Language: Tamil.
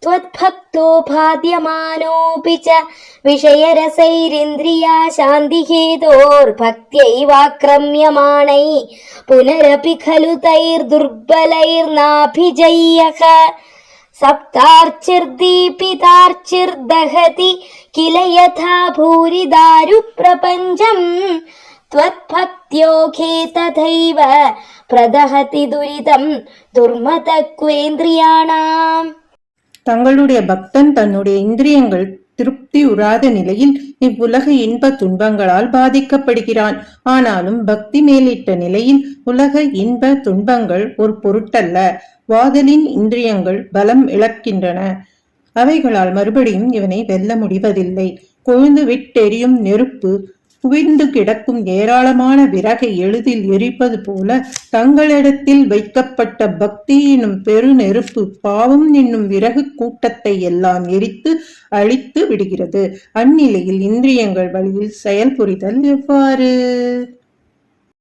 त्वद्भक्तो भाद्यमानोऽपि च विषयरसैरिन्द्रिया शान्तिहेतोर्भक्त्यैवाक्रम्यमाणैः पुनरपि खलु तैर्दुर्बलैर्नाभिजय्यः सप्तार्चिर्दीपितार्चिर्दहति किल यथा भूरिदारुप्रपञ्चम् त्वद्भक्त्योऽखे तथैव प्रदहति दुरितम् दुर्मतक्वेन्द्रियाणाम्. தங்களுடைய பக்தன் தன்னுடைய இந்திரியங்கள் திருப்தி உறாத நிலையில் இவ்வுலக இன்ப துன்பங்களால் பாதிக்கப்படுகிறான். ஆனாலும் பக்தி மேலிட்ட நிலையில் உலக இன்ப துன்பங்கள் ஒரு பொருட்டல்ல. வாதலின் இந்திரியங்கள் பலம் இழக்கின்றன. அவைகளால் மறுபடியும் இவனை வெல்ல முடிவதில்லை. கொழுந்து விட்டெரியும் நெருப்பு குவிந்து கிடக்கும் ஏராளமான விறகை எளிதில் எரிப்பது போல தங்களிடத்தில் வைக்கப்பட்ட பக்தி என்னும் பெரு நெருப்பு பாவம் என்னும் விறகு கூட்டத்தை எல்லாம் எரித்து அழித்து விடுகிறது. அந்நிலையில் இந்திரியங்கள் வழியில் செயல்புரிதல் எவ்வாறு?